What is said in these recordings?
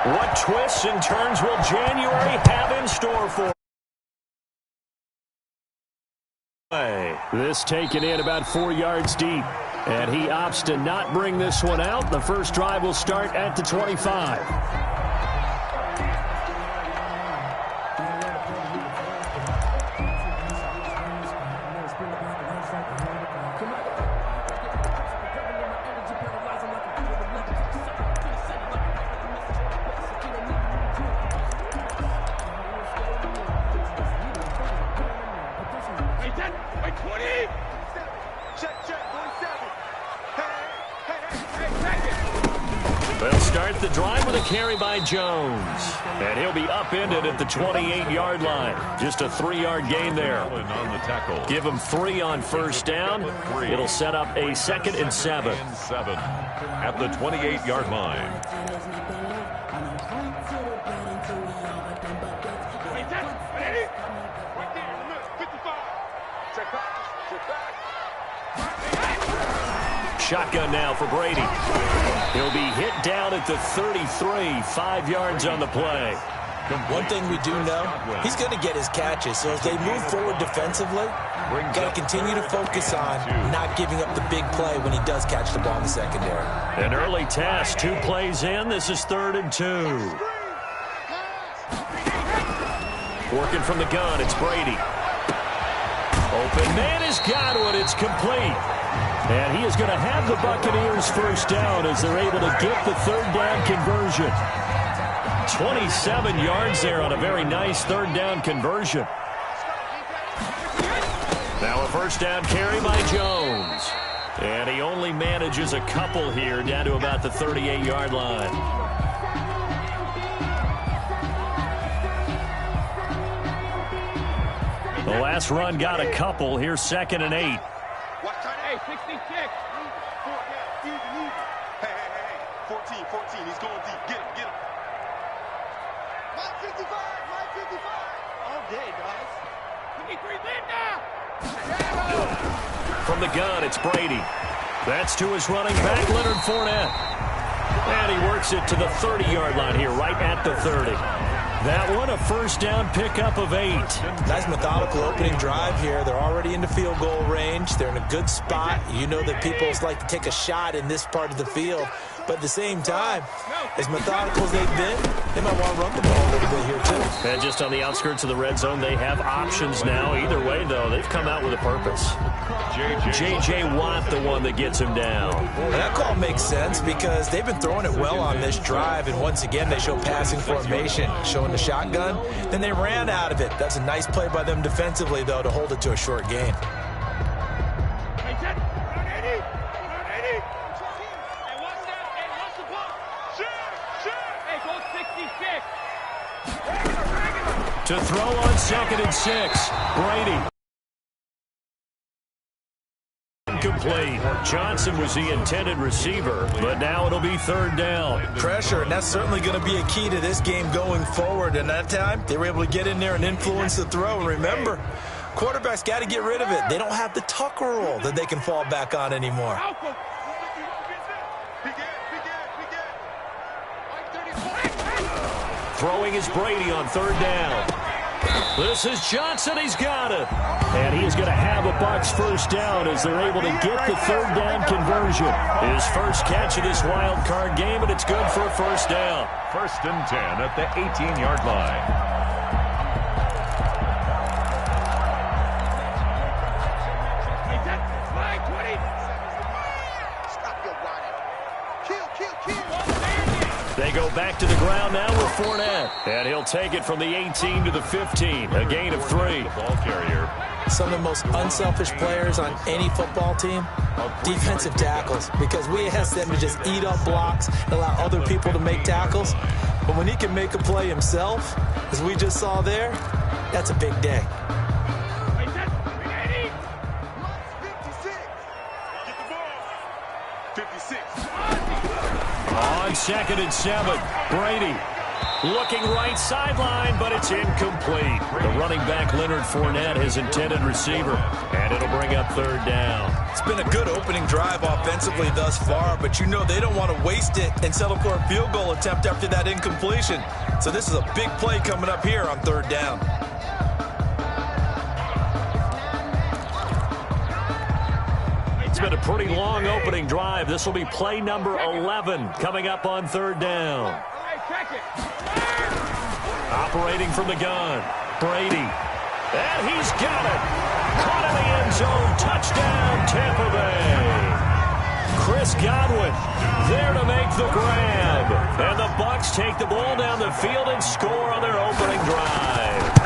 What twists and turns will January have in store for? This taken in about 4 yards deep. And he opts to not bring this one out. The first drive will start at the 25. They'll start the drive with a carry by Jones. And he'll be upended at the 28-yard line. Just a 3-yard gain there. Give him 3 on first down. It'll set up a 2nd and 7. At the 28-yard line. Shotgun now for Brady. He'll be hit down at the 33, 5 yards on the play. One thing we do know, he's going to get his catches. So as they move forward defensively, got to continue to focus on not giving up the big play when he does catch the ball in the secondary. An early task, 2 plays in. This is 3rd and 2. Working from the gun, it's Brady. Open man has got it. It's complete. And he is going to have the Buccaneers first down as they're able to get the 3rd down conversion. 27 yards there on a very nice 3rd down conversion. Now a first down carry by Jones. And he only manages a couple here down to about the 38-yard line. The last run got a couple. Here's 2nd and 8. Hey, 66. 14. He's going deep. Get him. Mike 55. All day, guys. 53 now. From the gun, it's Brady. That's to his running back, Leonard Fournette. And he works it to the 30-yard line here, right at the 30. That one, a first down pickup of 8. Nice methodical opening drive here. They're already into field goal range. They're in a good spot. You know that people like to take a shot in this part of the field. But at the same time, as methodical as they've been, they might want to run the ball a little bit here, too. And just on the outskirts of the red zone, they have options now. Either way, though, they've come out with a purpose. J.J. Watt, the one that gets him down. And that call makes sense because they've been throwing it well on this drive. And once again, they show passing formation, showing the shotgun. Then they ran out of it. That's a nice play by them defensively, though, to hold it to a short gain. To throw on 2nd and 6, Brady. Incomplete. Johnson was the intended receiver, but now it'll be 3rd down. Pressure, and that's certainly going to be a key to this game going forward. And that time, they were able to get in there and influence the throw. And remember, quarterbacks got to get rid of it. They don't have the Tucker rule that they can fall back on anymore. Throwing is Brady on 3rd down. This is Johnson. He's got it. And he is going to have a Bucs first down as they're able to get the 3rd down conversion. His first catch of this wild card game, and it's good for a first down. 1st and 10 at the 18-yard line. They go back to the ground now with Fournette. And he'll take it from the 18 to the 15. A gain of 3. Ball carrier. Some of the most unselfish players on any football team, defensive tackles, because we ask them to just eat up blocks and allow other people to make tackles. But when he can make a play himself, as we just saw there, that's a big day. On 2nd and 7, Brady. Looking right sideline, but it's incomplete. The running back, Leonard Fournette, his intended receiver, and it'll bring up third down. It's been a good opening drive offensively thus far, but you know they don't want to waste it and settle for a field goal attempt after that incompletion. So this is a big play coming up here on third down. It's been a pretty long opening drive. This will be play number 11 coming up on third down. Operating from the gun, Brady. And he's got it. Caught in the end zone. Touchdown, Tampa Bay. Chris Godwin there to make the grab. And the Bucs take the ball down the field and score on their opening drive.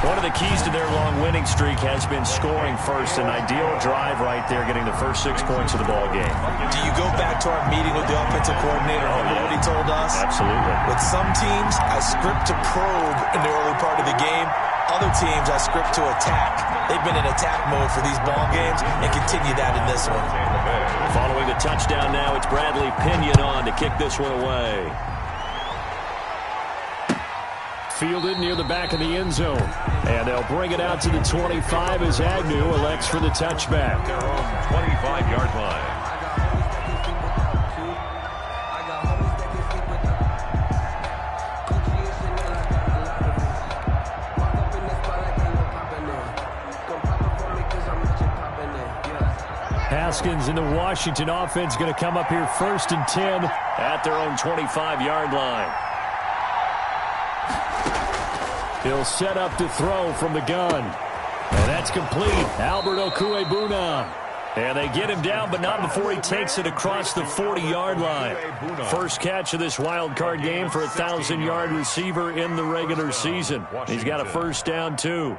One of the keys to their long winning streak has been scoring first. An ideal drive right there, getting the first 6 points of the ball game. Do you go back to our meeting with the offensive coordinator? Remember what he told us? Absolutely. With some teams, I script to probe in the early part of the game. Other teams, I script to attack. They've been in attack mode for these ball games and continue that in this one. Following the touchdown now, it's Bradley Pinion on to kick this one away. Fielded near the back of the end zone. And they'll bring it out to the 25 as Agnew elects for the touchback. Their own 25-yard line. Haskins in the Washington offense going to come up here 1st and 10 at their own 25-yard line. He'll set up to throw from the gun. And that's complete. Albert Okuebuna. And they get him down, but not before he takes it across the 40-yard line. First catch of this wild card game for a 1,000-yard receiver in the regular season. He's got a first down, too.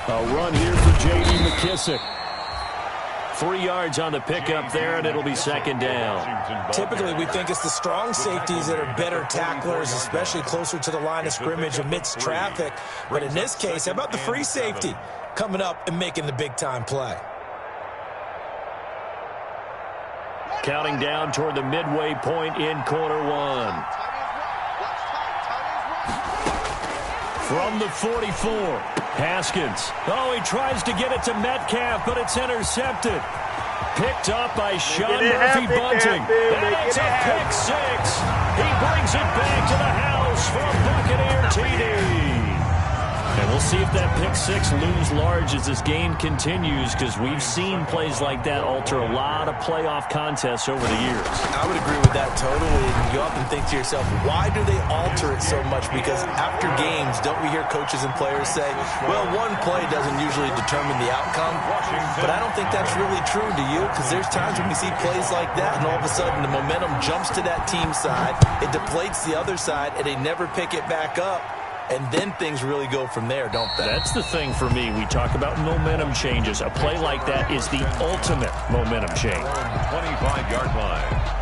A run here for J.D. McKissick. 3 yards on the pickup there, and it'll be second down. Typically, we think it's the strong safeties that are better tacklers, especially closer to the line of scrimmage amidst traffic. But in this case, how about the free safety coming up and making the big-time play? Counting down toward the midway point in quarter one. From the 44. Haskins. Oh, he tries to get it to Metcalf, but it's intercepted. Picked up by Sean Murphy-Bunting. And it's a pick six. He brings it back to the house for a Buccaneer TD. And we'll see if that pick six looms large as this game continues, because we've seen plays like that alter a lot of playoff contests over the years. I would agree with that totally. And you often think to yourself, why do they alter it so much? Because after games, don't we hear coaches and players say, well, one play doesn't usually determine the outcome. But I don't think that's really true, do you? Because there's times when we see plays like that, and all of a sudden the momentum jumps to that team side, it deflates the other side, and they never pick it back up. And then things really go from there, don't they? That's the thing for me. We talk about momentum changes. A play like that is the ultimate momentum change. 25-yard line.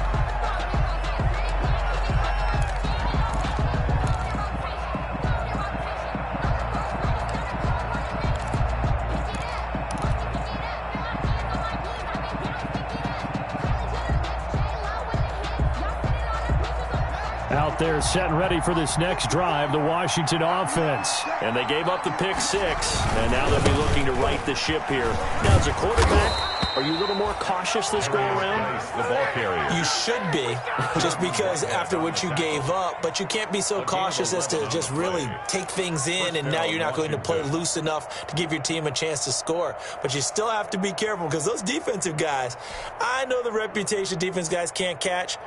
Out there set and ready for this next drive, the Washington offense. And they gave up the pick six, and now they'll be looking to right the ship here. Now, as a quarterback, are you a little more cautious this go around? The ball carrier. You should be, just because after what you gave up, but you can't be so cautious as to just really take things in, and now you're not going to play loose enough to give your team a chance to score. But you still have to be careful, because those defensive guys, I know the reputation defense guys can't catch.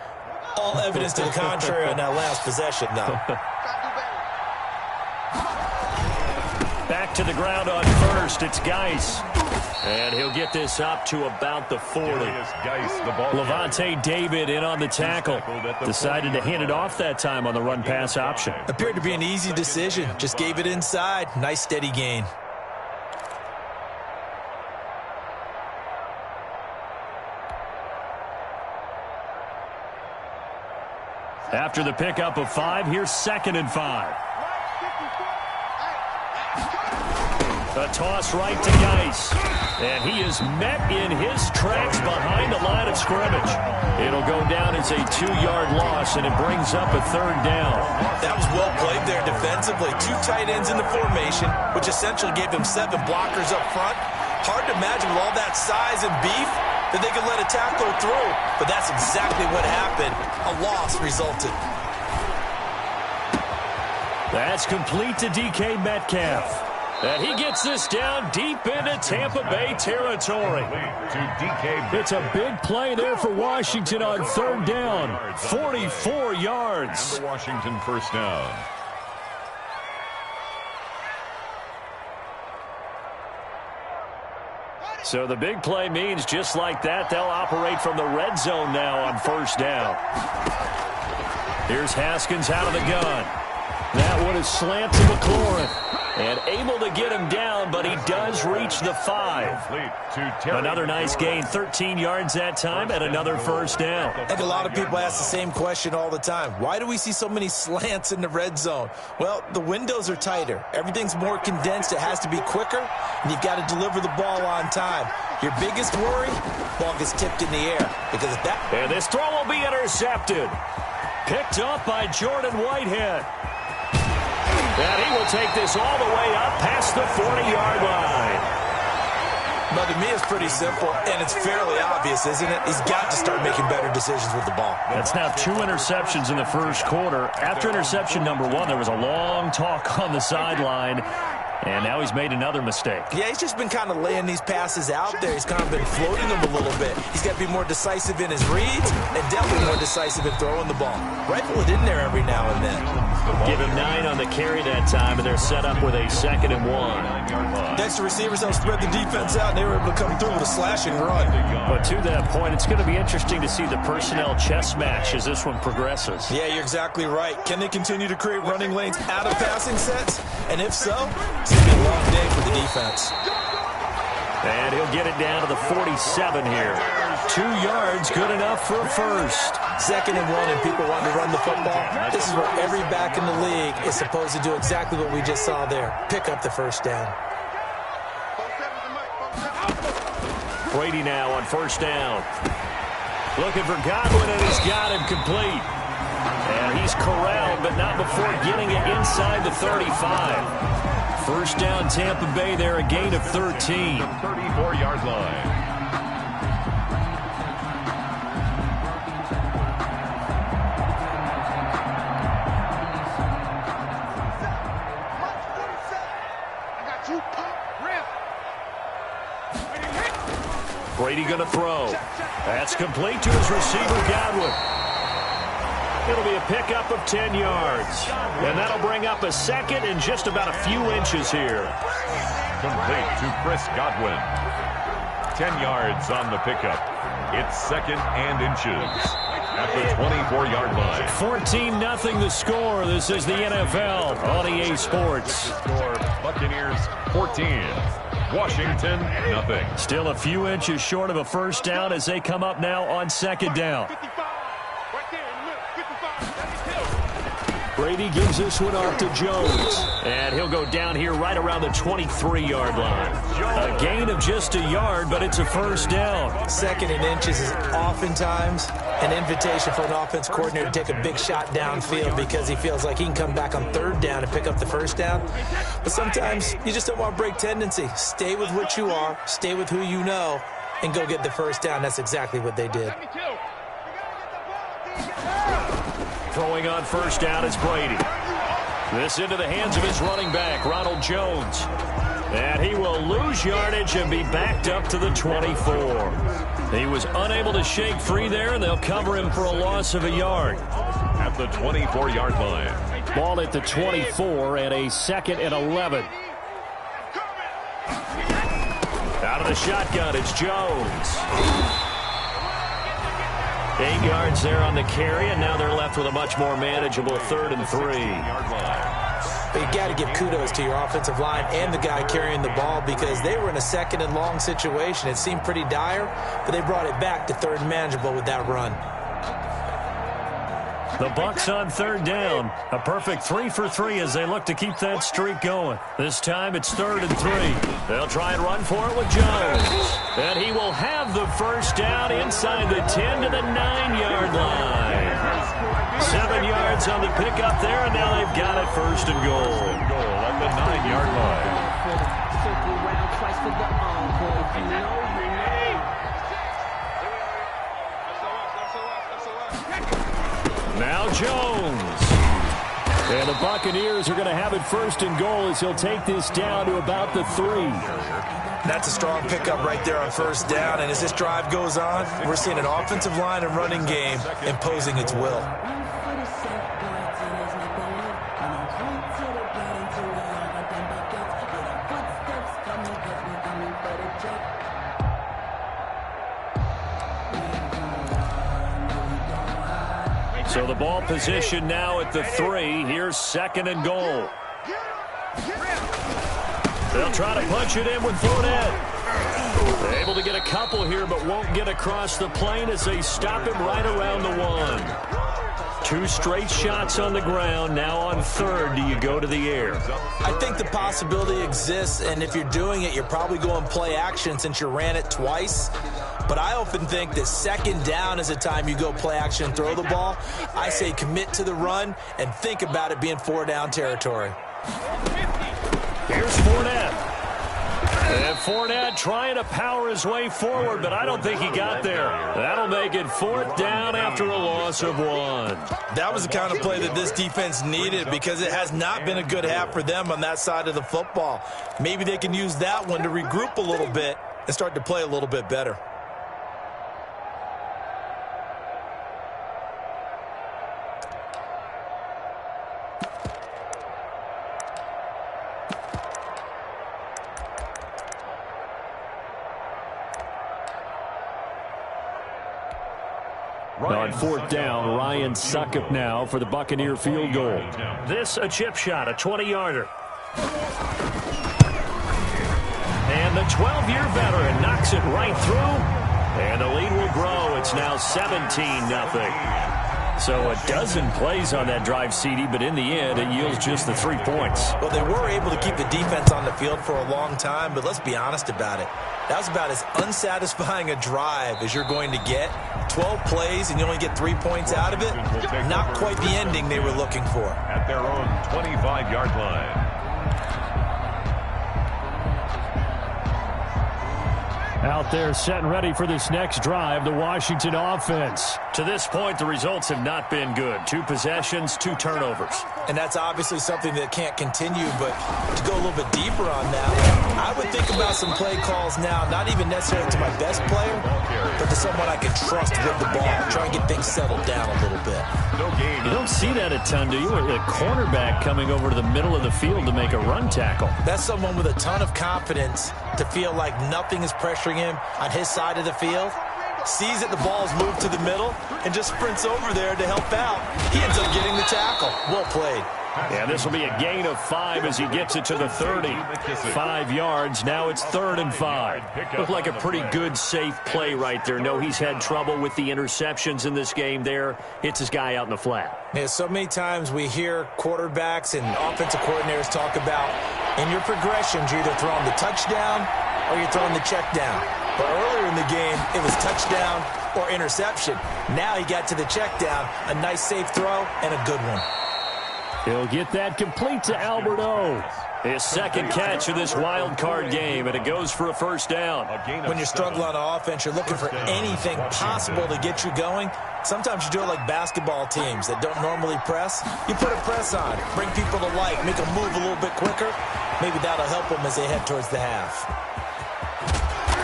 All evidence to the contrary on that last possession, though. Back to the ground on first. It's Geis. And he'll get this up to about the 40. Levante David in on the tackle. Decided to hand it off that time on the run-pass option. Appeared to be an easy decision. Just gave it inside. Nice, steady gain. After the pickup of 5, here's 2nd and 5. A toss right to Geis. And he is met in his tracks behind the line of scrimmage. It'll go down as a 2-yard loss, and it brings up a 3rd down. That was well played there defensively. 2 tight ends in the formation, which essentially gave them 7 blockers up front. Hard to imagine with all that size and beef that they could let a tackler through. But that's exactly what happened. A loss resulted. That's complete to DK Metcalf. And he gets this down deep into Tampa Bay territory. It's a big play there for Washington on 3rd down. 44 yards. And the Washington 1st down. So the big play means just like that, they'll operate from the red zone now on 1st down. Here's Haskins out of the gun. That one is slant to McLaurin. And able to get him down, but he does reach the 5. Another nice gain, 13 yards that time, and another 1st down. I think a lot of people ask the same question all the time. Why do we see so many slants in the red zone? Well, the windows are tighter. Everything's more condensed. It has to be quicker, and you've got to deliver the ball on time. Your biggest worry, ball gets tipped in the air. Because of that. And this throw will be intercepted. Picked up by Jordan Whitehead. And he will take this all the way up past the 40-yard line. But to me, it's pretty simple, and it's fairly obvious, isn't it? He's got to start making better decisions with the ball. That's now 2 interceptions in the 1st quarter. After interception number 1, there was a long talk on the sideline. And now he's made another mistake. Yeah, he's just been kind of laying these passes out there. He's kind of been floating them a little bit. He's got to be more decisive in his reads and definitely more decisive in throwing the ball. Rifle it in there every now and then. Give him 9 on the carry that time, and they're set up with a 2nd and 1. Next, the receivers help spread the defense out, and they were able to come through with a slashing run. But to that point, it's going to be interesting to see the personnel chess match as this one progresses. Yeah, you're exactly right. Can they continue to create running lanes out of passing sets? And if so, it's going to be a long day for the defense. And he'll get it down to the 47 here. 2 yards, good enough for a 1st. 2nd and 1, and people want to run the football. This is where every back in the league is supposed to do exactly what we just saw there. Pick up the 1st down. Brady now on 1st down. Looking for Godwin, and he's got him complete. And he's corralled, but not before getting it inside the 35. 1st down, Tampa Bay there, a gain of 13. 34-yard line. Brady going to throw. That's complete to his receiver, Godwin. It'll be a pickup of 10 yards. And that'll bring up a 2nd and just about a few inches here. Complete to Chris Godwin. 10 yards on the pickup. It's 2nd and inches at the 24-yard line. 14-0 the score. This is the NFL on EA Sports. Score Buccaneers 14. Washington, nothing. Still a few inches short of a 1st down as they come up now on 2nd down. Brady gives this one off to Jones. And he'll go down here right around the 23-yard line. A gain of just a yard, but it's a 1st down. 2nd and inches is oftentimes an invitation for an offense coordinator to take a big shot downfield because he feels like he can come back on 3rd down and pick up the 1st down. But sometimes you just don't want to break tendency. Stay with what you are, stay with who you know, and go get the 1st down. That's exactly what they did. Throwing on 1st down is Brady. This into the hands of his running back, Ronald Jones. And he will lose yardage and be backed up to the 24. He was unable to shake free there, and they'll cover him for a loss of a yard. At the 24-yard line. Ball at the 24 and a 2nd and 11. Out of the shotgun, it's Jones. 8 yards there on the carry, and now they're left with a much more manageable 3rd and 3. But you got to give kudos to your offensive line and the guy carrying the ball because they were in a 2nd and long situation. It seemed pretty dire, but they brought it back to 3rd and manageable with that run. The Bucs on third down. A perfect 3 for 3 as they look to keep that streak going. This time it's 3rd and 3. They'll try and run for it with Jones. And he will have the first down inside the 10 to the 9-yard line. 7 yards on the pickup there, and now they've got it 1st and goal. At the 9-yard line. Now Jones. And the Buccaneers are going to have it 1st and goal as he'll take this down to about the 3. That's a strong pickup right there on 1st down. And as this drive goes on, we're seeing an offensive line and running game imposing its will. So the ball position now at the 3. Here's 2nd and goal. They'll try to punch it in with Fournette. Able to get a couple here, but won't get across the plane as they stop him right around the 1. 2 straight shots on the ground. Now on 3rd, do you go to the air? I think the possibility exists, and if you're doing it, you're probably going play action since you ran it twice. But I often think that 2nd down is the time you go play action and throw the ball. I say commit to the run and think about it being 4-down territory. Here's Fournette. And Fournette trying to power his way forward, but I don't think he got there. That'll make it 4th down after a loss of 1. That was the kind of play that this defense needed because it has not been a good half for them on that side of the football. Maybe they can use that one to regroup a little bit and start to play a little bit better. On 4th down, Ryan Succop now for the Buccaneer field goal. This a chip shot, a 20-yarder. And the 12-year veteran knocks it right through. And the lead will grow. It's now 17-0. So a dozen plays on that drive, CD, but in the end, it yields just the 3 points. Well, they were able to keep the defense on the field for a long time, but let's be honest about it. That was about as unsatisfying a drive as you're going to get. 12 plays and you only get 3 points out of it. Not quite the ending they were looking for. At their own 25-yard line. Out there set and ready for this next drive, the Washington offense. To this point, the results have not been good. 2 possessions, 2 turnovers. And that's obviously something that can't continue, but to go a little bit deeper on that, I would think about some play calls now, not even necessarily to my best player, but to someone I can trust with the ball, try and get things settled down a little bit. You don't see that a ton, do you? A cornerback coming over to the middle of the field to make a run tackle. That's someone with a ton of confidence to feel like nothing is pressuring him on his side of the field, sees that the ball's moved to the middle, and just sprints over there to help out. He ends up getting the tackle. Well played. Yeah, this will be a gain of 5 as he gets it to the 30. 5 yards. Now it's 3rd and 5. Looked like a pretty good, safe play right there. No, he's had trouble with the interceptions in this game there. Hits his guy out in the flat. Yeah, so many times we hear quarterbacks and offensive coordinators talk about in your progressions, you're either throwing the touchdown or you're throwing the check down. But earlier in the game, it was touchdown or interception. Now he got to the check down, a nice safe throw, and a good one. He'll get that complete to Albert O. His 2nd catch of this wild card game, and it goes for a 1st down. When you're struggling on offense, you're looking for anything possible to get you going. Sometimes you do it like basketball teams that don't normally press. You put a press on, bring people to life, make them move a little bit quicker. Maybe that'll help them as they head towards the half.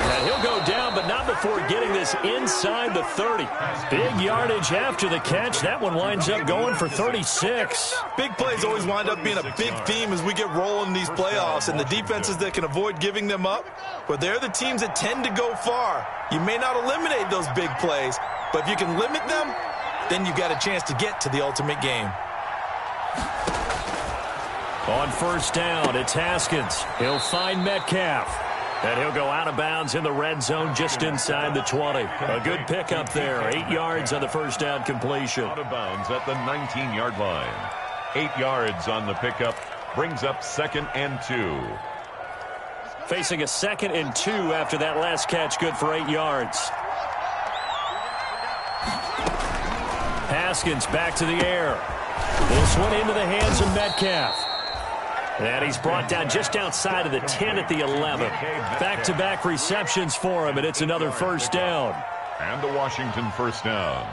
And he'll go down, but not before getting this inside the 30. Big yardage after the catch. That one winds up going for 36. Big plays always wind up being a big theme as we get rolling in these playoffs, and the defenses that can avoid giving them up, but they're the teams that tend to go far. You may not eliminate those big plays, but if you can limit them, then you've got a chance to get to the ultimate game. On 1st down, it's Haskins. He'll find Metcalf. And he'll go out of bounds in the red zone just inside the 20. A good pickup there. 8 yards on the first down completion. Out of bounds at the 19-yard line. 8 yards on the pickup. Brings up 2nd and 2. Facing a 2nd and 2 after that last catch. Good for 8 yards. Haskins back to the air. This one into the hands of Metcalf. And he's brought down just outside of the 10 at the 11. Back-to-back receptions for him, and it's another first down. And a Washington first down.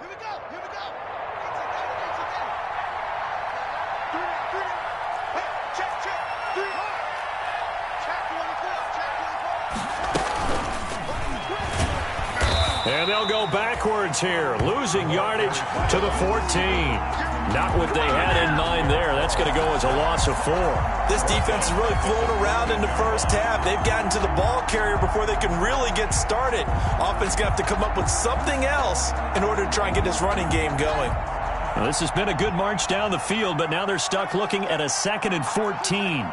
Here we go. Check. Check 24. And they'll go backwards here, losing yardage to the 14. Not what they had in mind there. That's going to go as a loss of 4. This defense has really flown around in the first half. They've gotten to the ball carrier before they can really get started. Offense going to have to come up with something else in order to try and get this running game going. Well, this has been a good march down the field, but now they're stuck looking at a 2nd and 14.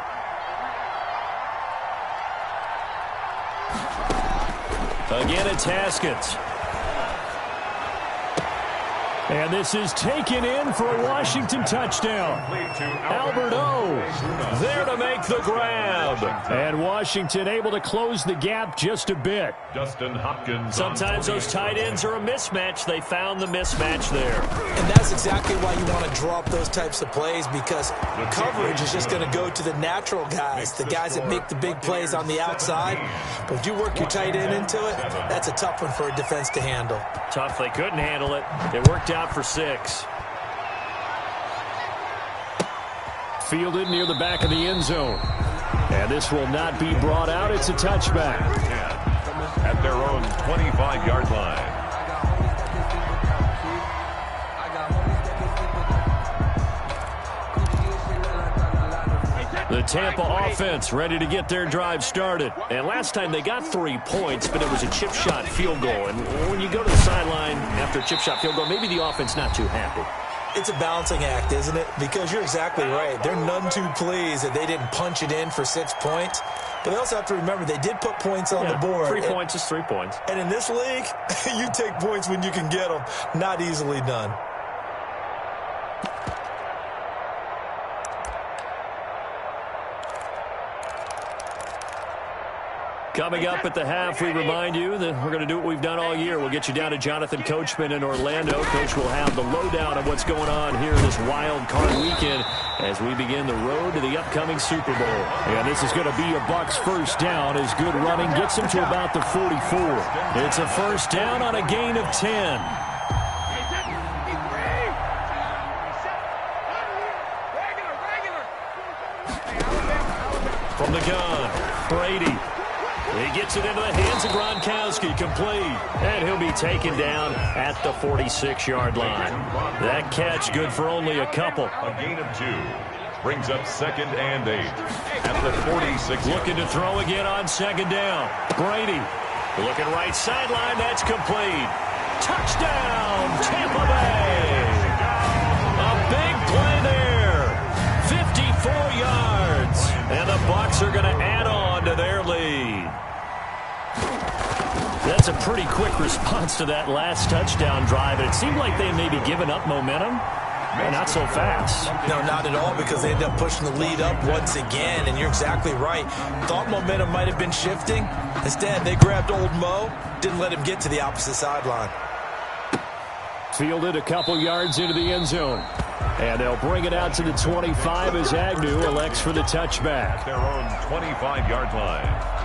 Again, it's Haskins. And this is taken in for a Washington touchdown. Albert O there to make the grab. And Washington able to close the gap just a bit. Dustin Hopkins. Sometimes those tight ends are a mismatch. They found the mismatch there. And that's exactly why you want to draw up those types of plays, because coverage is just going to go to the natural guys, the guys that make the big plays on the outside. But if you work your tight end into it, that's a tough one for a defense to handle. Tough. They couldn't handle it. It worked out for 6. Fielded near the back of the end zone. And this will not be brought out. It's a touchback. At their own 25-yard line. The Tampa offense ready to get their drive started. And last time they got 3 points, but it was a chip shot field goal. And when you go to the sideline after a chip shot field goal, maybe the offense not too happy. It's a balancing act, isn't it? Because you're exactly right. They're none too pleased that they didn't punch it in for 6 points. But they also have to remember they did put points on the board. 3 points is 3 points. And in this league, you take points when you can get them. Not easily done. Coming up at the half, we remind you that we're going to do what we've done all year. We'll get you down to Jonathan Coachman in Orlando. Coach will have the lowdown of what's going on here this wild card weekend as we begin the road to the upcoming Super Bowl. And this is going to be a Bucs first down as good running gets them to about the 44. It's a first down on a gain of 10. From the gun, Brady. He gets it into the hands of Gronkowski, complete. And he'll be taken down at the 46-yard line. That catch good for only a couple. A gain of 2. Brings up 2nd and 8. At the 46. Looking to throw again on 2nd down. Brady looking right sideline. That's complete. Touchdown, Tampa Bay. A big play there. 54 yards. And the Bucs are going to add on to their lead. That's a pretty quick response to that last touchdown drive. It seemed like they may be giving up momentum. Not so fast. No, not at all, because they end up pushing the lead up once again, and you're exactly right. Thought momentum might have been shifting. Instead, they grabbed old Mo, didn't let him get to the opposite sideline. Fielded a couple yards into the end zone. And they'll bring it out to the 25 as Agnew elects for the touchback. At their own 25-yard line.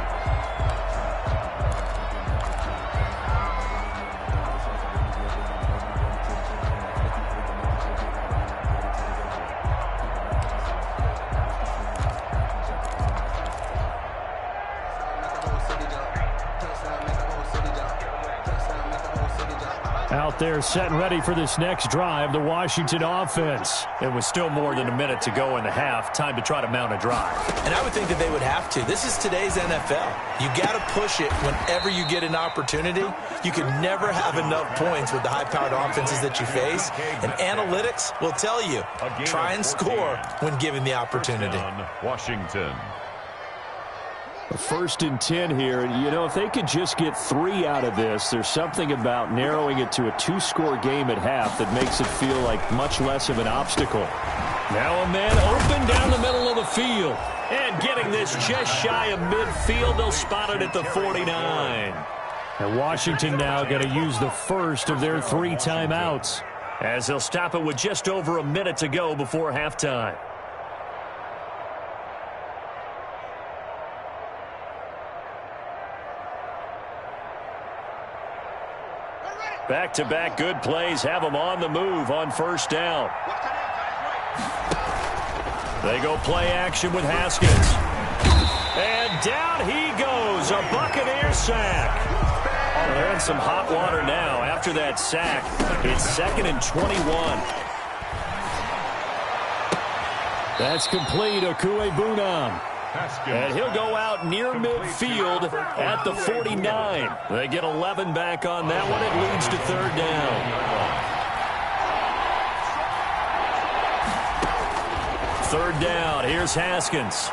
Out out there setting ready for this next drive, the Washington offense. It was still more than a minute to go in the half. Time to try to mount a drive. And I would think that they would have to. This is today's NFL. You got to push it whenever you get an opportunity. You can never have enough points with the high-powered offenses that you face. And analytics will tell you, try and score when given the opportunity. Washington. A 1st and 10 here. You know, if they could just get 3 out of this, there's something about narrowing it to a 2-score game at half that makes it feel like much less of an obstacle. Now a man open down the middle of the field. And getting this just shy of midfield, they'll spot it at the 49. And Washington now going to use the first of their 3 timeouts, as they'll stop it with just over a minute to go before halftime. Back-to-back good plays have them on the move on 1st down. They go play action with Haskins. And down he goes, a Buccaneer sack. Oh, they're in some hot water now. After that sack, it's 2nd and 21. That's complete, Okuegbunam. And he'll go out near midfield at the 49. They get 11 back on that one. It leads to 3rd down. 3rd down. Here's Haskins.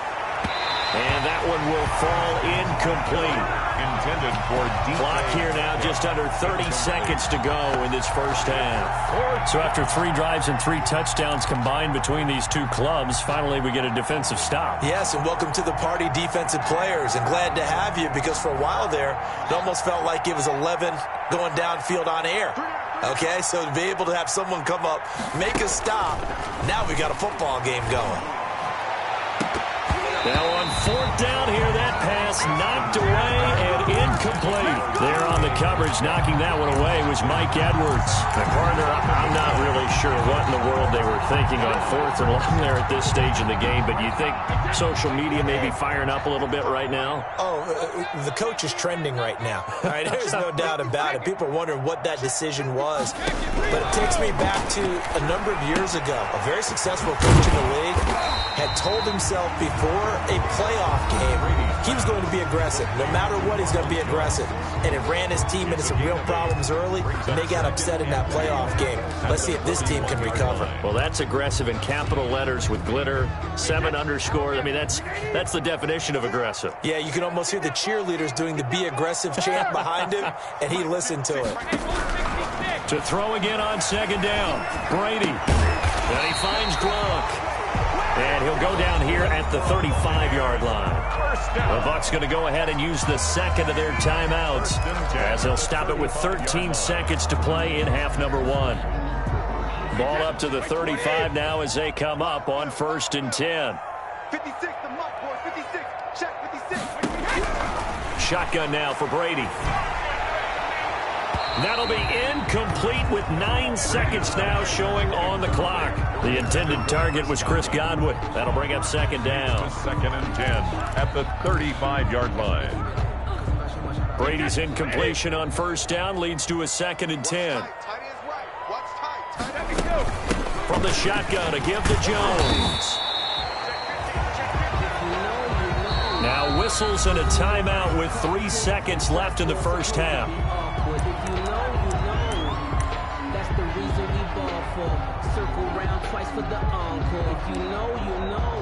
And that one will fall incomplete. Intended for deep. Clock here now, just under 30 seconds to go in this 1st half. So after 3 drives and 3 touchdowns combined between these 2 clubs, finally we get a defensive stop. Yes, and welcome to the party, defensive players. And glad to have you, because for a while there, it almost felt like it was 11 going downfield on air. Okay, so to be able to have someone come up, make a stop, now we got a football game going. Now on 4th down here, that pass knocked away and incomplete. There on the coverage, knocking that one away was Mike Edwards. The partner, I'm not really sure what in the world they were thinking on 4th and long there at this stage in the game, but you think social media may be firing up a little bit right now? Oh, the coach is trending right now. All right, there's no doubt about it. People are wondering what that decision was. But it takes me back to a number of years ago. A very successful coach in the league had told himself before a playoff game he was going to be aggressive. No matter what, he's going to be aggressive. And it ran his team into some real problems early, and they got upset in that playoff game. Let's see if this team can recover. Well, that's aggressive in capital letters with glitter, 7 underscore. I mean, that's the definition of aggressive. Yeah, you can almost hear the cheerleaders doing the be aggressive chant behind him, and he listened to it. To throw again on 2nd down, Brady. And he finds Gronk. And he'll go down here at the 35-yard line. The Bucs going to go ahead and use the 2nd of their timeouts, as they'll stop it with 13 seconds to play in half number 1. Ball up to the 35 now as they come up on 1st and 10. 56, the mark, boy, 56. Check, 56. Shotgun now for Brady. That'll be incomplete with 9 seconds now showing on the clock. The intended target was Chris Godwin. That'll bring up 2nd down. 2nd and 10 at the 35-yard line. Brady's incompletion on 1st down leads to a 2nd and 10. From the shotgun, a give to Jones. Now whistles and a timeout with 3 seconds left in the 1st half. For the encore. If you know, you know.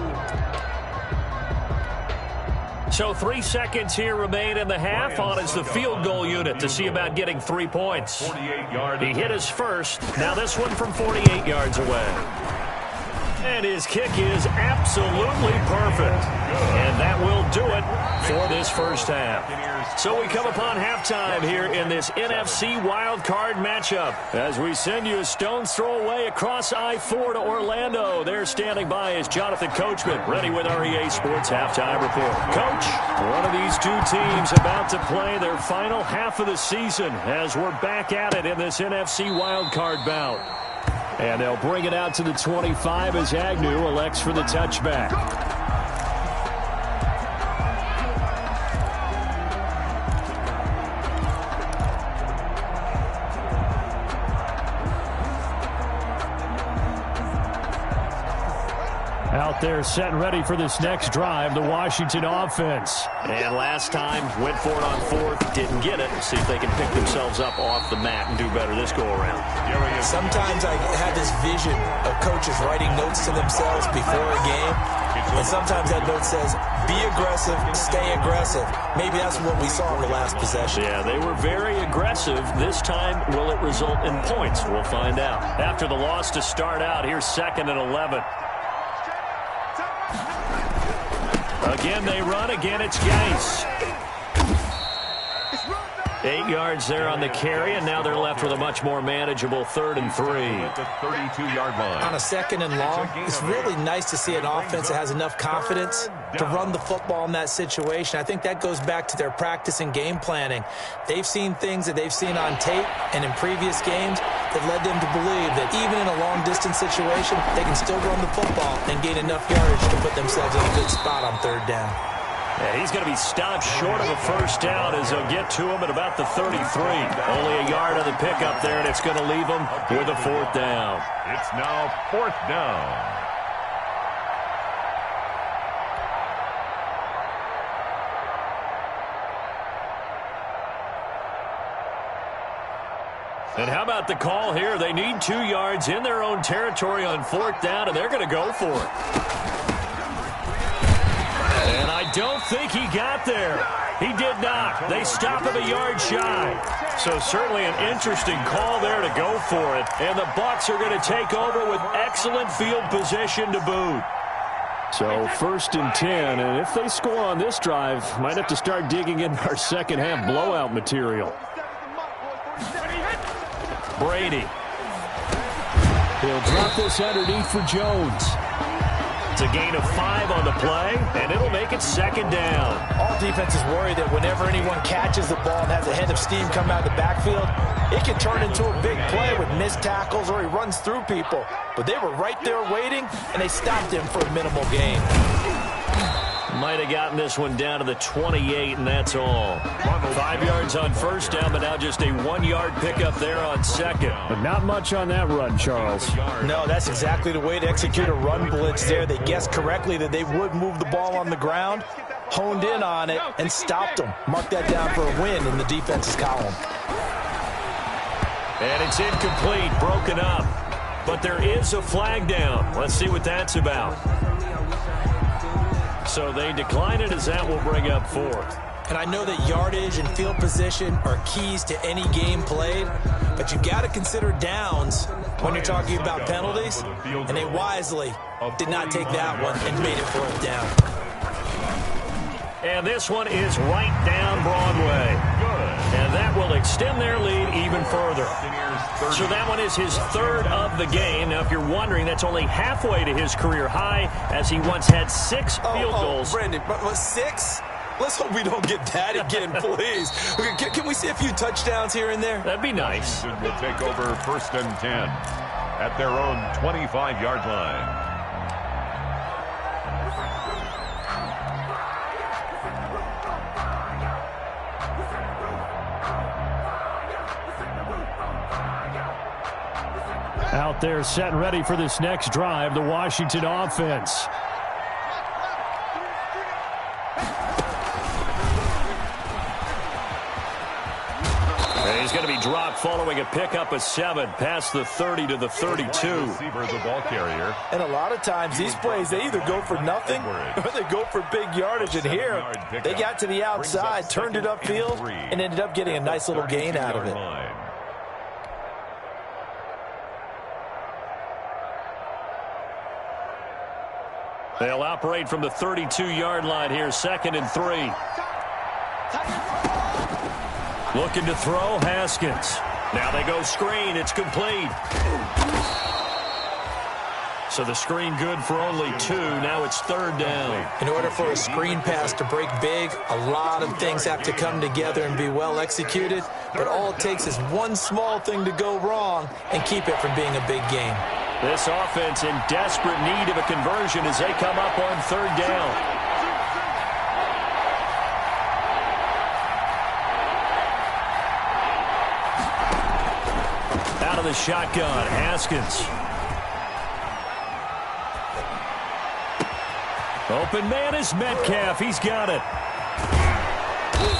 So 3 seconds here remain in the half on as the field goal unit to see about getting 3 points. He hit his first. Now this one from 48 yards away. And his kick is absolutely perfect. And that will do it for this 1st half. So we come upon halftime here in this NFC wildcard matchup as we send you a stone's throw away across I-4 to Orlando. There standing by is Jonathan Coachman, ready with our EA Sports Halftime Report. Coach, one of these 2 teams about to play their final half of the season as we're back at it in this NFC wildcard bout. And they'll bring it out to the 25 as Agnew elects for the touchback. Out there set and ready for this next drive, the Washington offense. And last time, went for it on fourth, didn't get it. See if they can pick themselves up off the mat and do better this go-around. Sometimes I have this vision of coaches writing notes to themselves before a game, and sometimes that note says, be aggressive, stay aggressive. Maybe that's what we saw in the last possession. Yeah, they were very aggressive. This time, will it result in points? We'll find out. After the loss to start out, here's 2nd and 11. Again, they run. Again, it's Geis. 8 yards there on the carry, and now they're left with a much more manageable 3rd and 3. At the 32-yard line. On a 2nd and long, it's really nice to see an offense that has enough confidence to run the football in that situation. I think that goes back to their practice and game planning. They've seen things that they've seen on tape and in previous games that led them to believe that even in a long-distance situation, they can still run the football and gain enough yardage to put themselves in a good spot on 3rd down. Yeah, he's going to be stopped short of a first down as they'll get to him at about the 33. Only a yard on the pickup there, and it's going to leave him with a 4th down. It's now 4th down. And how about the call here? They need 2 yards in their own territory on 4th down, and they're going to go for it. And I don't think he got there. He did not. They stop him a yard shy. So certainly an interesting call there to go for it. And the Bucs are going to take over with excellent field position to boot. So 1st and 10, and if they score on this drive, might have to start digging in our second half blowout material. Brady. He'll drop this underneath for Jones. It's a gain of 5 on the play, and it'll make it 2nd down. All defenses worry that whenever anyone catches the ball and has a head of steam come out of the backfield, it can turn into a big play with missed tackles or he runs through people. But they were right there waiting, and they stopped him for a minimal gain. Might have gotten this one down to the 28, and that's all. 5 yards on 1st down, but now just a 1-yard pickup there on 2nd. But not much on that run, Charles. No, that's exactly the way to execute a run blitz there. They guessed correctly that they would move the ball on the ground, honed in on it, and stopped them. Mark that down for a win in the defense's column. And it's incomplete, broken up. But there is a flag down. Let's see what that's about. So they decline it as that will bring up 4th. And I know that yardage and field position are keys to any game played, but you got to consider downs when you're talking about penalties, and they wisely did not take that one and made it 4th down. And this one is right down Broadway. And that will extend their lead even further. So that one is his 3rd of the game. Now, if you're wondering, that's only halfway to his career high, as he once had 6 field goals. Brandon, but 6? Let's hope we don't get that again, please. Can we see a few touchdowns here and there? That'd be nice. Will take over 1st and 10 at their own 25-yard line. Out there set and ready for this next drive, the Washington offense. And he's going to be dropped following a pickup of 7 past the 30 to the 32. Receiver, the ball carrier. And a lot of times these plays, they either go for nothing or they go for big yardage. And here, they got to the outside, turned it upfield, and ended up getting a nice little gain out of it. They'll operate from the 32-yard line here, 2nd and 3. Looking to throw, Haskins. Now they go screen, it's complete. So the screen good for only 2, now it's 3rd down. In order for a screen pass to break big, a lot of things have to come together and be well executed, but all it takes is one small thing to go wrong and keep it from being a big game. This offense in desperate need of a conversion as they come up on 3rd down. Out of the shotgun, Haskins. Open man is Metcalf. He's got it.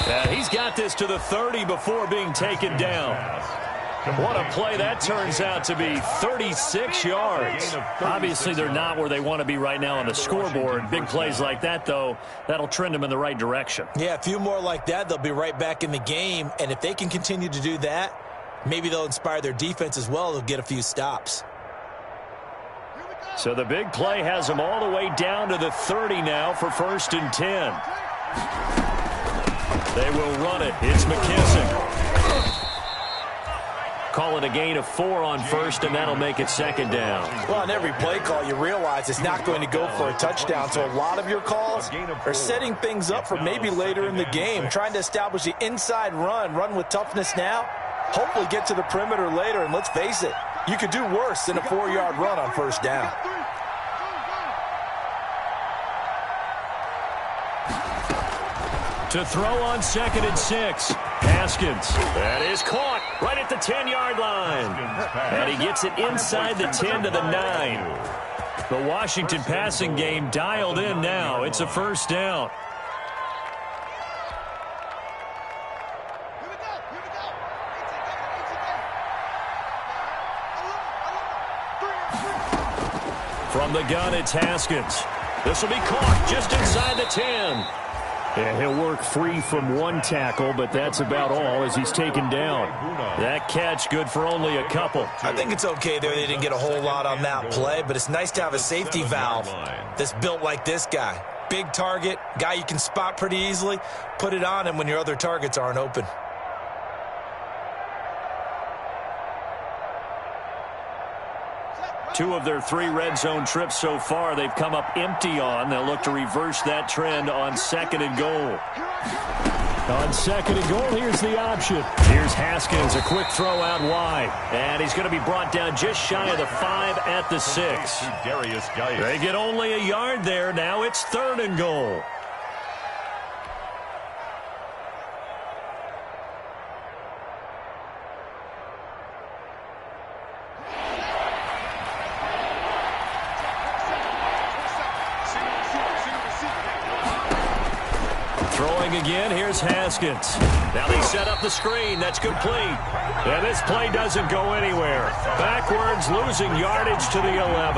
And he's got this to the 30 before being taken down. What a play that turns out to be, 36 yards. Obviously, they're not where they want to be right now on the scoreboard. Big plays like that, though, that'll trend them in the right direction. Yeah, a few more like that, they'll be right back in the game. And if they can continue to do that, maybe they'll inspire their defense as well. They'll get a few stops. So the big play has them all the way down to the 30 now for 1st and 10. They will run it. It's McKissick. Call it a gain of 4 on 1st, and that'll make it 2nd down. Well, on every play call, you realize it's not going to go for a touchdown. So a lot of your calls are setting things up for maybe later in the game, trying to establish the inside run with toughness now, hopefully get to the perimeter later. And let's face it, you could do worse than a 4-yard run on 1st down. To throw on 2nd and 6. Haskins. That is caught right at the 10-yard line. And he gets it inside the 10 to the 9. The Washington passing game dialed in now. It's a 1st down. From the gun, it's Haskins. This will be caught just inside the 10. And he'll work free from one tackle, but that's about all as he's taken down. That catch good for only a couple. I think it's okay there. They didn't get a whole lot on that play, but it's nice to have a safety valve that's built like this guy. Big target, guy you can spot pretty easily. Put it on him when your other targets aren't open. Two of their 3 red zone trips so far, they've come up empty on. They'll look to reverse that trend on 2nd and goal. On 2nd and goal, here's the option. Here's Haskins, a quick throw out wide. And he's going to be brought down just shy of the 5 at the 6. They get only a yard there. Now it's 3rd and goal. Again, here's Haskins. Now they set up the screen. That's complete. And this play doesn't go anywhere. Backwards, losing yardage to the 11.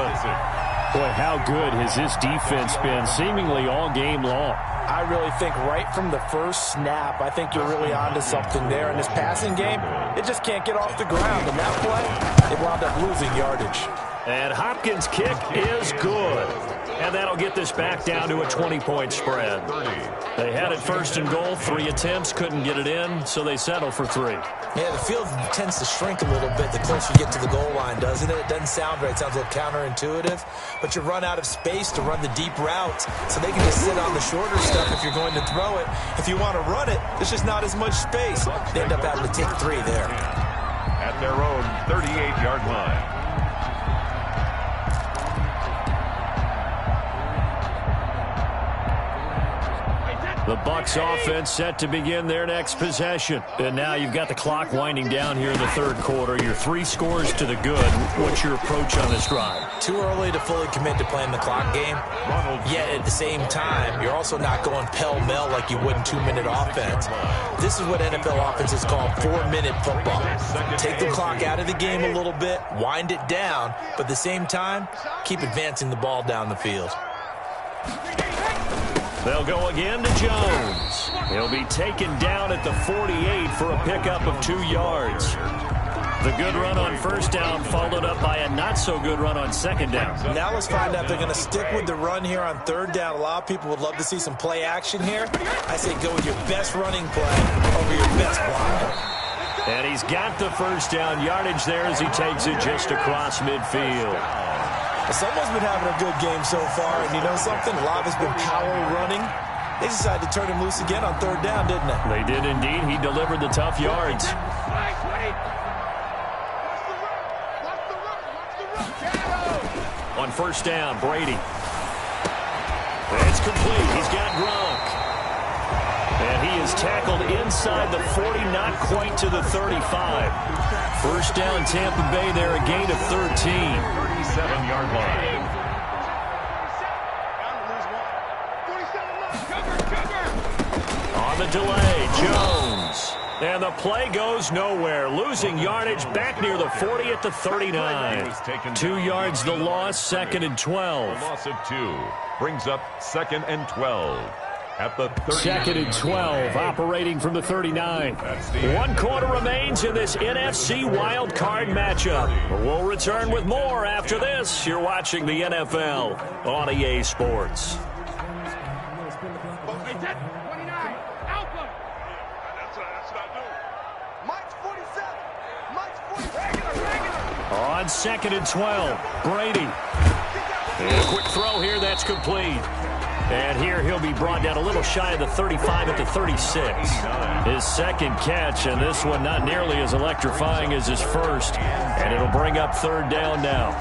Boy, how good has this defense been seemingly all game long? I really think right from the first snap, I think you're really onto something there. In this passing game, it just can't get off the ground. And that play, they wound up losing yardage. And Hopkins' kick is good. And that'll get this back down to a 20-point spread. They had it 1st and goal, 3 attempts, couldn't get it in, so they settle for 3. Yeah, the field tends to shrink a little bit the closer you get to the goal line, doesn't it? It doesn't sound right. It sounds a little counterintuitive. But you run out of space to run the deep routes, so they can just sit on the shorter stuff if you're going to throw it. If you want to run it, there's just not as much space. They end up having to take 3 there. At their own 38-yard line. The Bucs offense set to begin their next possession. And now you've got the clock winding down here in the 3rd quarter. Your 3 scores to the good. What's your approach on this drive? Too early to fully commit to playing the clock game. Yet at the same time, you're also not going pell-mell like you would in 2-minute offense. This is what NFL offenses call 4-minute football. Take the clock out of the game a little bit, wind it down, but at the same time, keep advancing the ball down the field. They'll go again to Jones. He'll be taken down at the 48 for a pickup of 2 yards. The good run on 1st down followed up by a not-so-good run on 2nd down. Now let's find out if they're going to stick with the run here on 3rd down. A lot of people would love to see some play action here. I say go with your best running play over your best blocker. And he's got the 1st down yardage there as he takes it just across midfield. Someone's been having a good game so far, and you know something? A lot has been power running. They decided to turn him loose again on 3rd down, didn't they? They did indeed. He delivered the tough yards. On 1st down, Brady. It's complete. He's got Gronk. And he is tackled inside the 40, not quite to the 35. 1st down, Tampa Bay there, a gain of 13. 37-yard line. delay. Jones. And the play goes nowhere. Losing yardage back near the 40 at the 39. 2 yards the loss, 2nd and 12. A loss of 2 brings up 2nd and 12 at the 39. 2nd and 12, operating from the 39. 1 quarter remains in this NFC wild card matchup. We'll return with more after this. You're watching the NFL on EA Sports. On 2nd and 12, Brady. And a quick throw here, that's complete. And here he'll be brought down a little shy of the 35 at the 36. His second catch, and this one not nearly as electrifying as his first. And it'll bring up 3rd down now.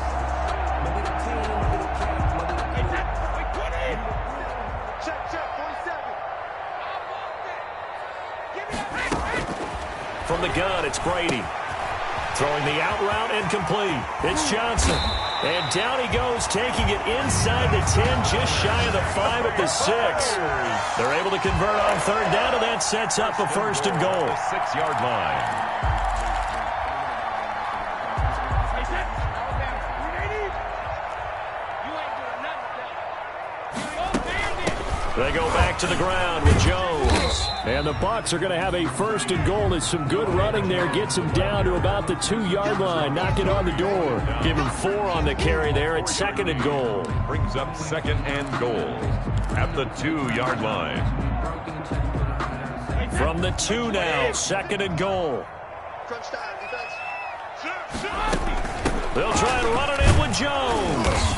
From the gun, it's Brady. Throwing the out route and complete. It's Johnson. And down he goes, taking it inside the 10, just shy of the 5 at the 6. They're able to convert on 3rd down, and that sets up a 1st and goal. 6-yard line. They go back to the ground with Jones. And the Bucs are going to have a 1st and goal as some good running there gets him down to about the 2-yard line. Knock it on the door. Give him 4 on the carry there at 2nd and goal. Brings up 2nd and goal at the 2-yard line. From the 2 now, 2nd and goal. They'll try and run it in with Jones.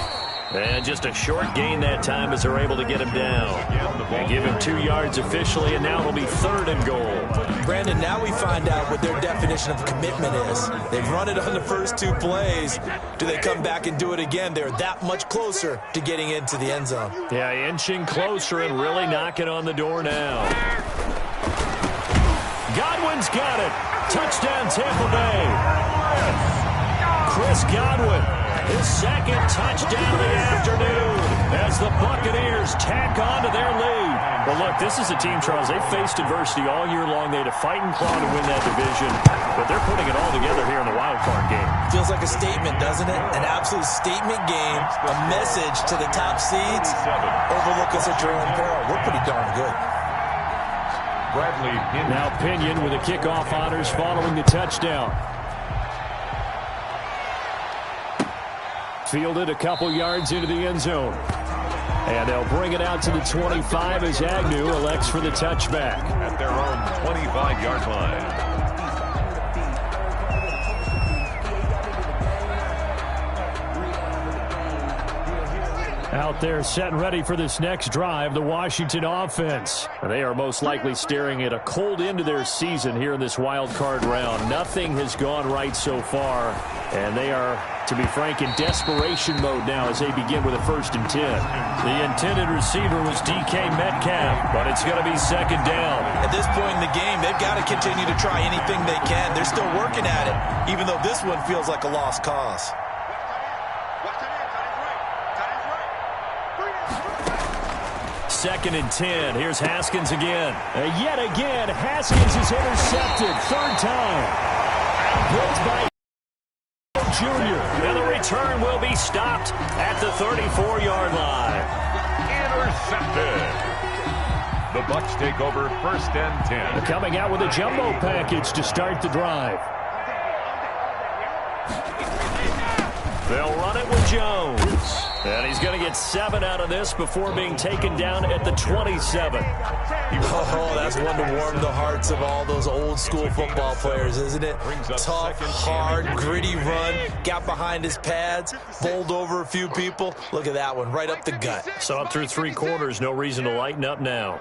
And just a short gain that time as they're able to get him down. And give him 2 yards officially, and now it'll be 3rd and goal. Brandon, now we find out what their definition of commitment is. They've run it on the first 2 plays. Do they come back and do it again? They're that much closer to getting into the end zone. Yeah, inching closer and really knocking on the door now. Godwin's got it. Touchdown, Tampa Bay. Chris Godwin. His 2nd touchdown of the afternoon as the Buccaneers tack on to their lead. Well, look, this is a team, Charles, they faced adversity all year long. They had to fight and claw to win that division, but they're putting it all together here in the wild card game. Feels like a statement, doesn't it? An absolute statement game, a message to the top seeds. Overlook us at your own peril. We're pretty darn good. Bradley Pinion. Now Pinion with the kickoff honors following the touchdown. Fielded a couple yards into the end zone. And they'll bring it out to the 25 as Agnew elects for the touchback. At their own 25-yard line. Out there set and ready for this next drive, the Washington offense. They are most likely staring at a cold end to their season here in this wild card round. Nothing has gone right so far, and they are, to be frank, in desperation mode now as they begin with a 1st and 10. The intended receiver was DK Metcalf, but it's going to be 2nd down. At this point in the game, they've got to continue to try anything they can. They're still working at it, even though this one feels like a lost cause. 2nd and 10. Here's Haskins again. Yet again, Haskins is intercepted. 3rd time. Outplayed by Jr. And the return will be stopped at the 34-yard line. Intercepted. The Bucs take over 1st and 10. Coming out with a jumbo package to start the drive. They'll run it with Jones. And he's going to get 7 out of this before being taken down at the 27. Oh, that's one to warm the hearts of all those old school football players, isn't it? Tough, hard, gritty run. Got behind his pads, bowled over a few people. Look at that one, right up the gut. Saw it through 3 quarters. No reason to lighten up now.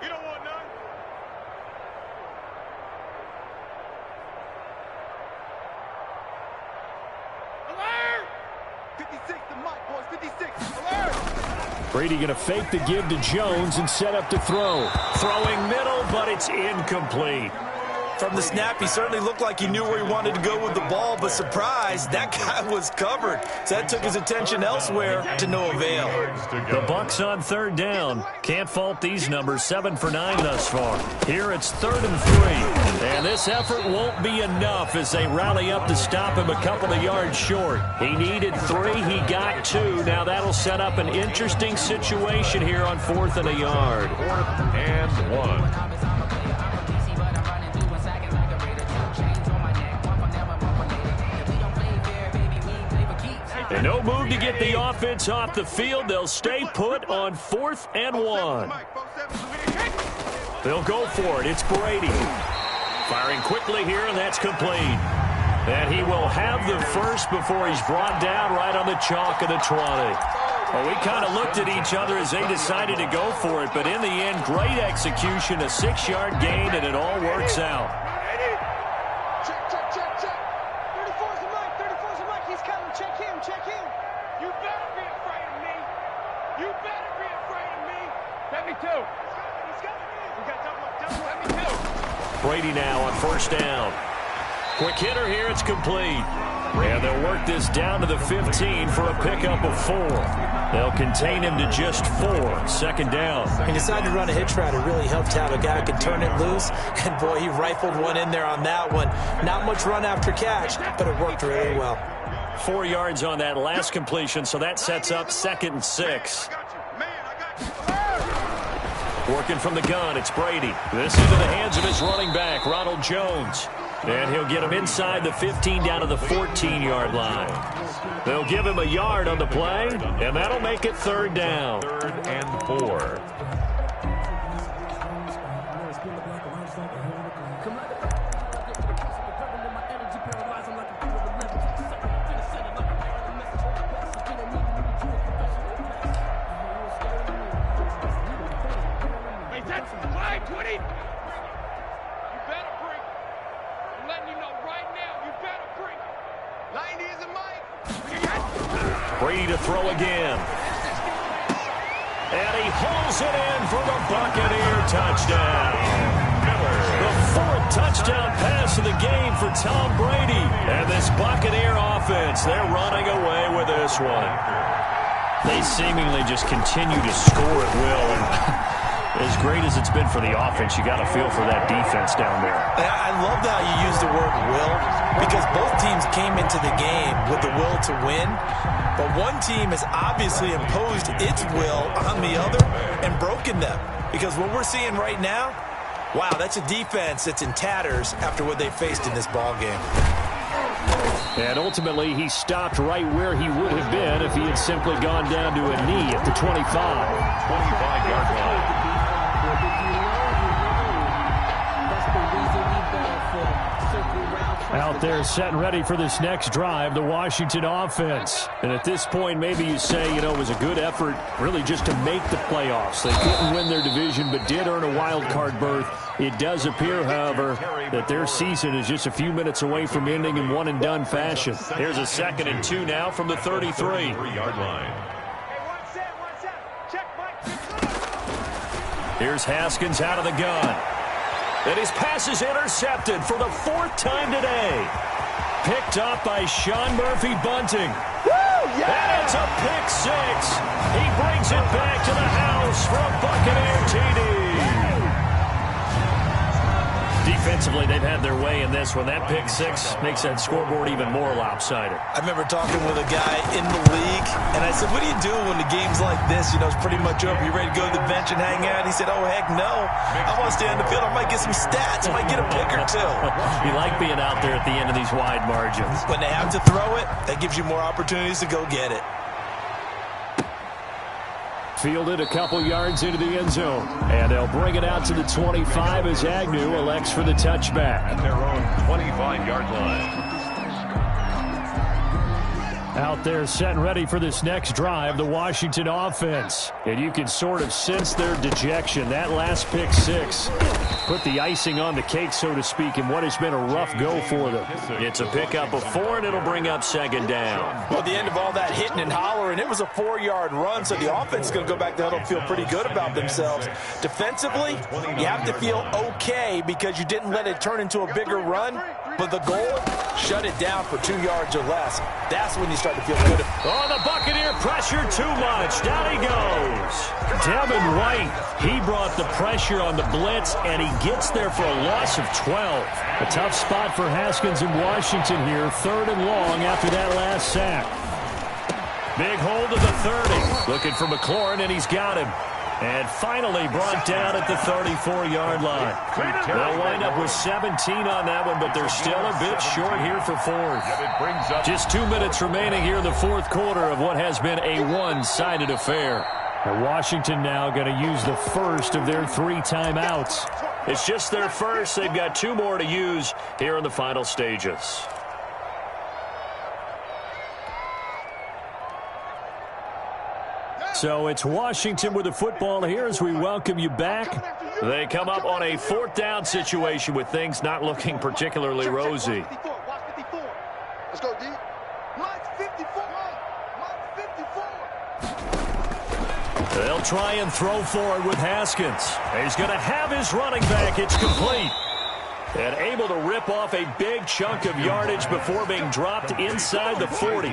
Brady going to fake the give to Jones and set up to throw. Throwing middle, but it's incomplete. From the snap, he certainly looked like he knew where he wanted to go with the ball, but surprise, that guy was covered. So that took his attention elsewhere to no avail. The Bucs on 3rd down. Can't fault these numbers, 7 for 9 thus far. Here it's 3rd and 3. And this effort won't be enough as they rally up to stop him a couple of yards short. He needed 3, he got 2. Now that'll set up an interesting situation here on 4th and a yard. 4th and 1. And no move to get the offense off the field. They'll stay put on 4th and 1. They'll go for it. It's Brady. Firing quickly here, and that's complete. And he will have the first before he's brought down right on the chalk of the 20. Well, we kind of looked at each other as they decided to go for it, but in the end, great execution, a 6-yard gain, and it all works out. Brady now on 1st down. Quick hitter here, it's complete. And they'll work this down to the 15 for a pickup of 4. They'll contain him to just 4. 2nd down. He decided to run a hitch route. It really helped out. A guy could turn it loose. And, boy, he rifled one in there on that one. Not much run after catch, but it worked really well. 4 yards on that last completion, so that sets up 2nd and 6. Working from the gun, it's Brady. This into the hands of his running back, Ronald Jones. And he'll get him inside the 15 down to the 14-yard line. They'll give him a yard on the play, and that'll make it 3rd down. 3rd and 4. Brady to throw again. And he holds it in for the Buccaneer touchdown. The 4th touchdown pass of the game for Tom Brady. And this Buccaneer offense, they're running away with this one. They seemingly just continue to score at will. And as great as it's been for the offense, you got to feel for that defense down there. I love how you use the word will, because both teams came into the game with the will to win. But one team has obviously imposed its will on the other and broken them. Because what we're seeing right now, wow, that's a defense that's in tatters after what they faced in this ball game. And ultimately, he stopped right where he would have been if he had simply gone down to a knee at the 25. 25-yard line. Out there set and ready for this next drive, the Washington offense. And at this point, maybe you say, it was a good effort really just to make the playoffs. They couldn't win their division but did earn a wild card berth. It does appear, however, that their season is just a few minutes away from ending in one-and-done fashion. Here's a 2nd and 2 now from the 33. 3-yard line. Here's Haskins out of the gun. And his pass is intercepted for the 4th time today. Picked up by Sean Murphy Bunting. Woo, yeah! And it's a pick 6. He brings it back to the house for a Buccaneer TD. Defensively, they've had their way in this one. That pick 6 makes that scoreboard even more lopsided. I remember talking with a guy in the league, and I said, what do you do when the game's like this? It's pretty much over. You ready to go to the bench and hang out? He said, oh, heck no. I want to stay on the field. I might get some stats. I might get a pick or 2. You like being out there at the end of these wide margins. When they have to throw it, that gives you more opportunities to go get it. Fielded a couple yards into the end zone. And they'll bring it out to the 25 as Agnew elects for the touchback. At their own 25-yard line. Out there set and ready for this next drive, the Washington offense. And you can sort of sense their dejection. That last pick 6 put the icing on the cake, so to speak, in what has been a rough go for them. It's a pickup of 4, and it'll bring up 2nd down. Well, at the end of all that hitting and hollering, score, and it was a 4-yard run, so the offense is going to go back to huddle and feel pretty good about themselves. Defensively, you have to feel okay because you didn't let it turn into a bigger run, but the goal, shut it down for 2 yards or less. That's when you start to feel good. Oh, the Buccaneer pressure too much. Down he goes. Devin White, he brought the pressure on the blitz, and he gets there for a loss of 12. A tough spot for Haskins in Washington here, 3rd and long after that last sack. Big hold to the 30. Looking for McLaurin, and he's got him. And finally brought down at the 34-yard line. They'll wind up with 17 on that one, but they're still a bit short here for 4th. Just 2 minutes remaining here in the 4th quarter of what has been a one-sided affair. And Washington now going to use the first of their 3 timeouts. It's just their first. They've got 2 more to use here in the final stages. So it's Washington with the football here as we welcome you back. They come up on a 4th down situation with things not looking particularly rosy. Let's go, D. Mike 54. They'll try and throw forward with Haskins. He's going to have his running back. It's complete. And able to rip off a big chunk of yardage before being dropped inside the 40.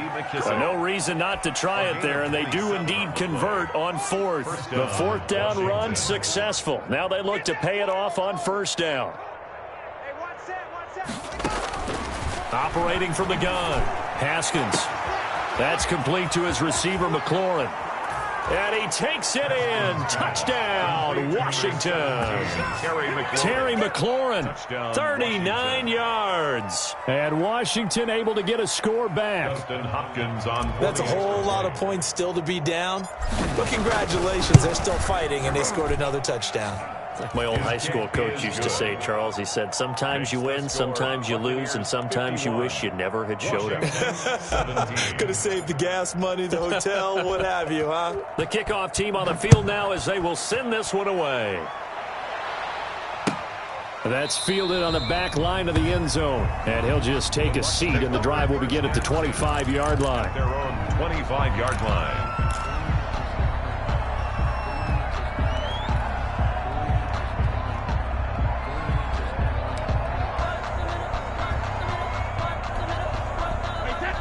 No reason not to try it there, and they do indeed convert on 4th. The 4th down run successful. Now they look to pay it off on 1st down. Operating from the gun, Haskins. That's complete to his receiver, McLaurin. And he takes it in. Touchdown, Washington. Terry McLaurin, 39 yards. And Washington able to get a score back. That's a whole lot of points still to be down. But congratulations, they're still fighting, and they scored another touchdohave. Like my old high school coach used to say, Charles, he said, sometimes you win, sometimes you lose, and sometimes you wish you never had showed up. Could have saved the gas money, the hotel, what have you, huh? The kickoff team on the field now as they will send this one away. That's fielded on the back line of the end zone. And he'll just take a seat, and the drive will begin at the 25-yard line. Their own 25-yard line.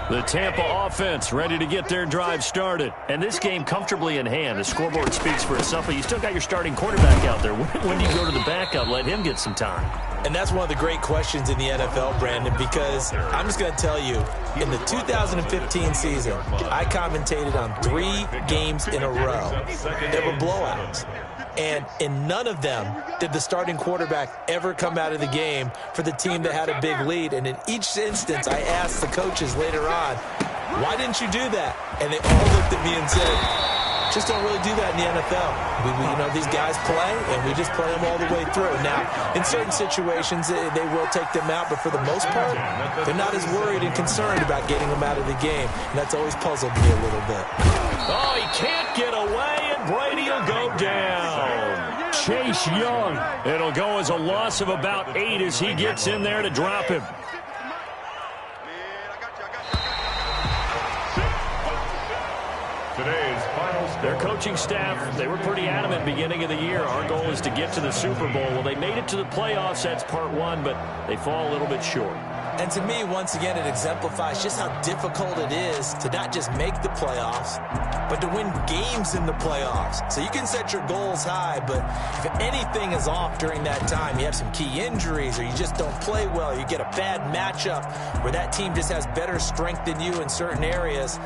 The Tampa offense ready to get their drive started. And this game comfortably in hand. The scoreboard speaks for itself, but you still got your starting quarterback out there. When do you go to the backup, let him get some time? And that's one of the great questions in the NFL, Brandon, because I'm just going to tell you, in the 2015 season, I commentated on 3 games in a row. There were blowouts. And in none of them did the starting quarterback ever come out of the game for the team that had a big lead. And in each instance, I asked the coaches later on, why didn't you do that? And they all looked at me and said, just don't really do that in the NFL. These guys play, and we just play them all the way through. Now, in certain situations, they will take them out, but for the most part, they're not as worried and concerned about getting them out of the game. And that's always puzzled me a little bit. Oh, he can't get away, and Brady will go down. Chase Young. It'll go as a loss of about 8 as he gets in there to drop him. Today's final score. Their coaching staff, they were pretty adamant beginning of the year. Our goal is to get to the Super Bowl. Well, they made it to the playoffs. That's part 1, but they fall a little bit short. And to me, once again, it exemplifies just how difficult it is to not just make the playoffs, but to win games in the playoffs. So you can set your goals high, but if anything is off during that time, you have some key injuries or you just don't play well, you get a bad matchup where that team just has better strength than you in certain areas,